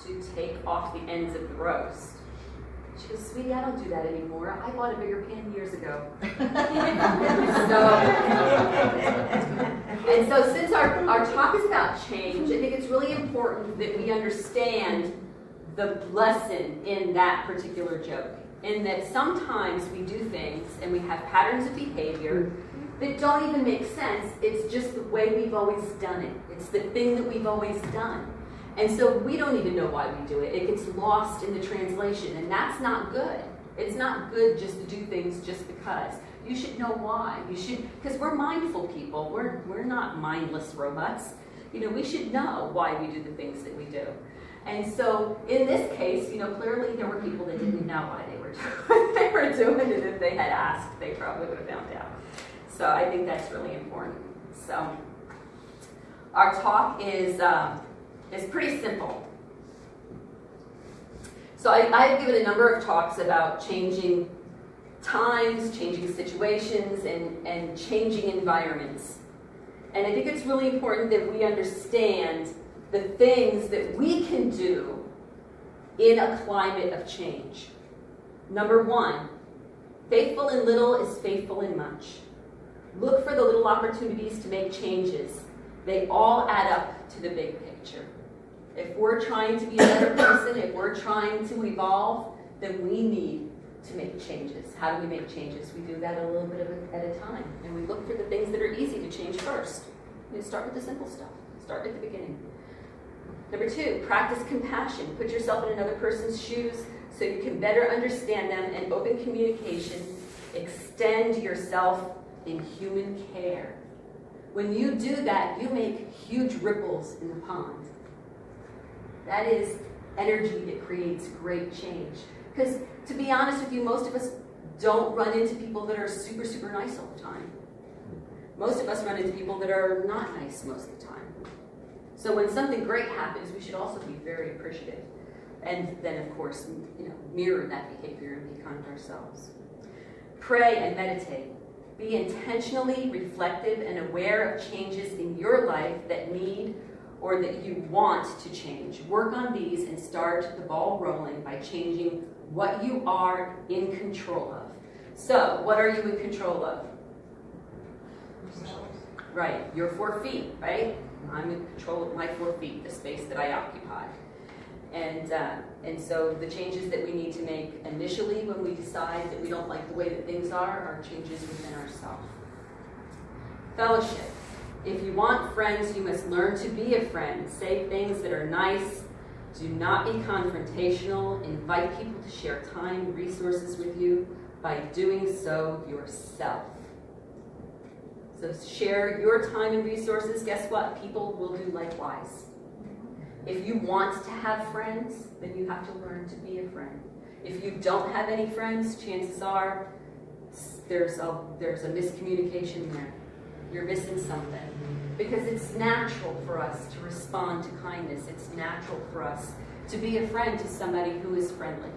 to take off the ends of the roast. She goes, sweetie, I don't do that anymore. I bought a bigger pan years ago. So since our talk is about change, I think it's really important that we understand the lesson in that particular joke. In that sometimes we do things and we have patterns of behavior that don't even make sense. It's just the way we've always done it. It's the thing that we've always done. And so we don't even know why we do it. It gets lost in the translation, and that's not good. It's not good just to do things just because. You should know why. You should, because we're mindful people. We're not mindless robots. You know, we should know why we do the things that we do. And so in this case, you know, clearly there were people that didn't know why they were doing what they were doing, and if they had asked, they probably would have found out. So I think that's really important. So our talk is pretty simple. So I've given a number of talks about changing times, changing situations, and changing environments. And I think it's really important that we understand the things that we can do in a climate of change. Number one, faithful in little is faithful in much. Look for the little opportunities to make changes. They all add up to the big picture. If we're trying to be a better person, if we're trying to evolve, then we need to make changes. How do we make changes? We do that a little bit at a time. And we look for the things that are easy to change first. You start with the simple stuff. Start at the beginning. Number two, practice compassion. Put yourself in another person's shoes so you can better understand them, and open communication. Extend yourself in human care. When you do that, you make huge ripples in the pond. That is energy that creates great change. Because to be honest with you, most of us don't run into people that are super, super nice all the time. Most of us run into people that are not nice most of the time. So when something great happens, we should also be very appreciative. And then, of course, you know, mirror that behavior and be kind to ourselves. Pray and meditate. Be intentionally reflective and aware of changes in your life that need or that you want to change. Work on these and start the ball rolling by changing what you are in control of. So, what are you in control of? Right, your 4 feet, right? I'm in control of my 4 feet, the space that I occupy. And so the changes that we need to make initially when we decide that we don't like the way that things are changes within ourselves. Fellowship. If you want friends, you must learn to be a friend. Say things that are nice. Do not be confrontational. Invite people to share time and resources with you by doing so yourself. So share your time and resources. Guess what? People will do likewise. If you want to have friends, then you have to learn to be a friend. If you don't have any friends, chances are there's a miscommunication there. You're missing something. Because it's natural for us to respond to kindness. It's natural for us to be a friend to somebody who is friendly.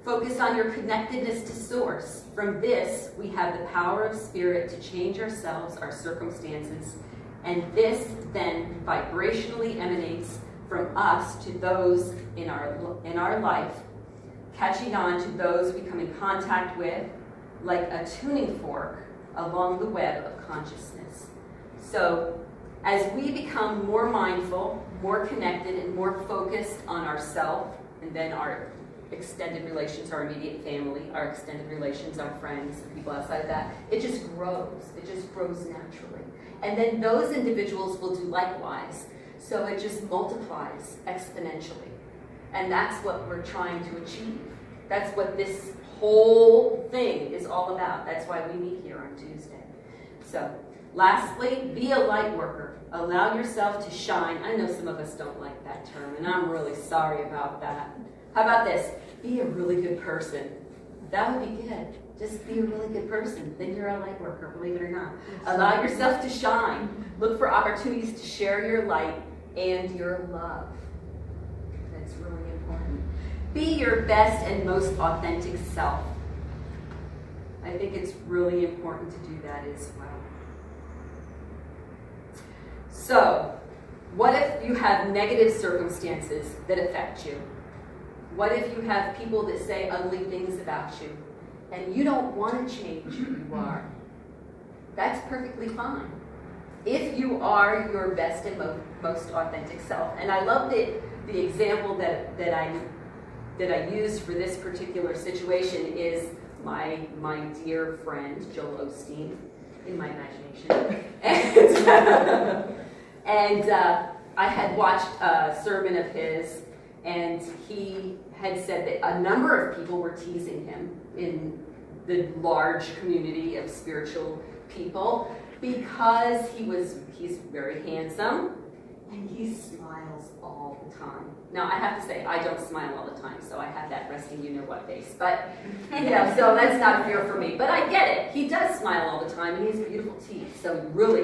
Focus on your connectedness to Source. From this, we have the power of Spirit to change ourselves, our circumstances, and this then vibrationally emanates from us to those in our life, catching on to those we come in contact with, like a tuning fork along the web of consciousness. So, as we become more mindful, more connected, and more focused on ourselves, and then our extended relations, our immediate family, our extended relations, our friends, the people outside of that, it just grows. It just grows naturally. And then those individuals will do likewise. So it just multiplies exponentially. And that's what we're trying to achieve. That's what this whole thing is all about. That's why we meet here on Tuesday. So, lastly, be a light worker. Allow yourself to shine. I know some of us don't like that term, and I'm really sorry about that. How about this? Be a really good person. That would be good. Just be a really good person. Then you're a light worker, believe it or not. Allow yourself to shine. Look for opportunities to share your light and your love. That's really important. Be your best and most authentic self. I think it's really important to do that as well. So, What if you have negative circumstances that affect you? What if you have people that say ugly things about you and you don't want to change who you are? That's perfectly fine. If you are your best and most authentic self. And I love the example that I used for this particular situation is my dear friend, Joel Osteen, in my imagination. And I had watched a sermon of his, and he had said that a number of people were teasing him in the large community of spiritual people because he's very handsome and he smiles all the time. Now I have to say I don't smile all the time, so I have that resting you-know-what face. But so that's not a fear for me. But I get it. He does smile all the time, and he has beautiful teeth. So really,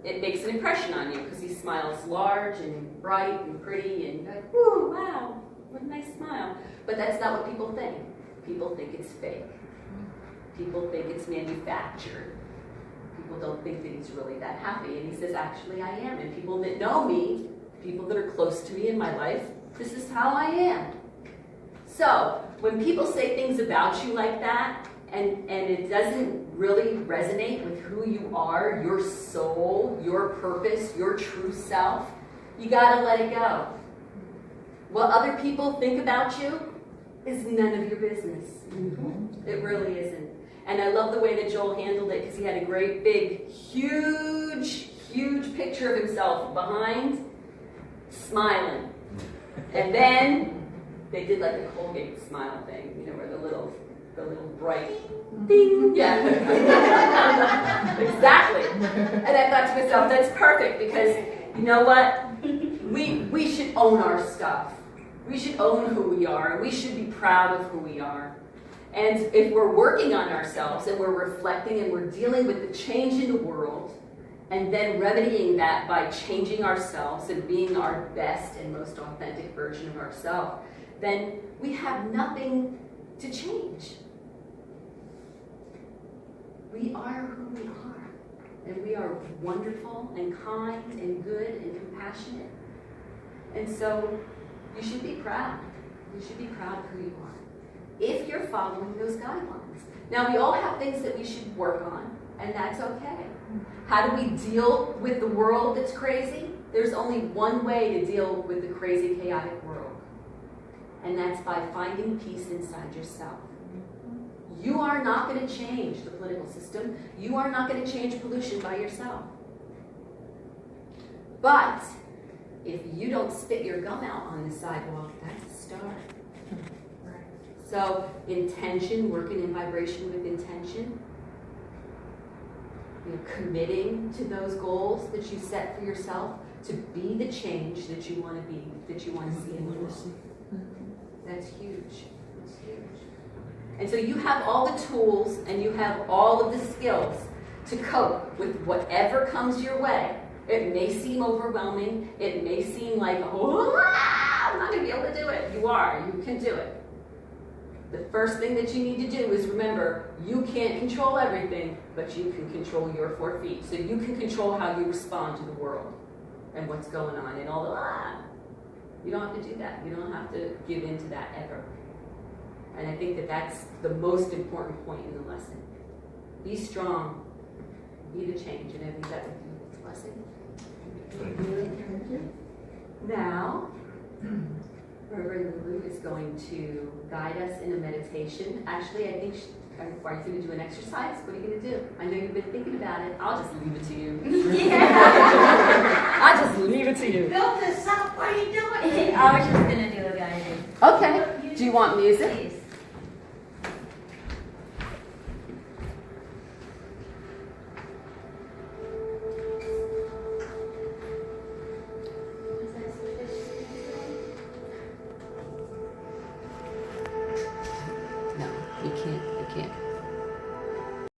it makes an impression on you because he smiles large and bright and pretty and like, whoo, wow, what a nice smile. But that's not what people think. People think it's fake. People think it's manufactured. People don't think that he's really that happy. And he says, actually, I am. And people that know me, people that are close to me in my life, this is how I am. So when people say things about you like that, and it doesn't really resonate with who you are, your soul, your purpose, your true self, you gotta let it go. What other people think about you is none of your business. It really isn't. And I love the way that Joel handled it because he had a great big, huge picture of himself behind, smiling. And then they did like a Colgate smile thing, where the little bright ding. Yeah. Exactly. And I thought to myself, that's perfect because you know what? We should own our stuff. We should own who we are, and we should be proud of who we are. And if we're working on ourselves and we're reflecting and we're dealing with the change in the world and then remedying that by changing ourselves and being our best and most authentic version of ourselves, then we have nothing to change. We are who we are. And we are wonderful and kind and good and compassionate. And so you should be proud. You should be proud of who you are, if you're following those guidelines. Now, we all have things that we should work on, and that's okay. How do we deal with the world that's crazy? There's only one way to deal with the crazy, chaotic world, and that's by finding peace inside yourself. You are not going to change the political system. You are not going to change pollution by yourself. But if you don't spit your gum out on the sidewalk, that's a start. So intention, working in vibration with intention, committing to those goals that you set for yourself to be the change that you want to be, that you want to see in the world. That's huge. That's huge. And so you have all the tools and you have all of the skills to cope with whatever comes your way. It may seem overwhelming. It may seem like, oh, I'm not going to be able to do it. You are. You can do it. The first thing that you need to do is remember, you can't control everything, but you can control your 4 feet. So you can control how you respond to the world and what's going on and all the, you don't have to do that. You don't have to give in to that ever. And I think that that's the most important point in the lesson. Be strong. Be the change. And I think that would be the lesson. Thank you. Now, Reverend Lulu is going to guide us in a meditation. Actually, I think, are you going to do an exercise? What are you going to do? I know you've been thinking about it. I'll just leave it to you. Yeah. I'll just leave it to you. Build this up. What are you doing? I was just going to do a guiding. Okay. Do you want music? Please.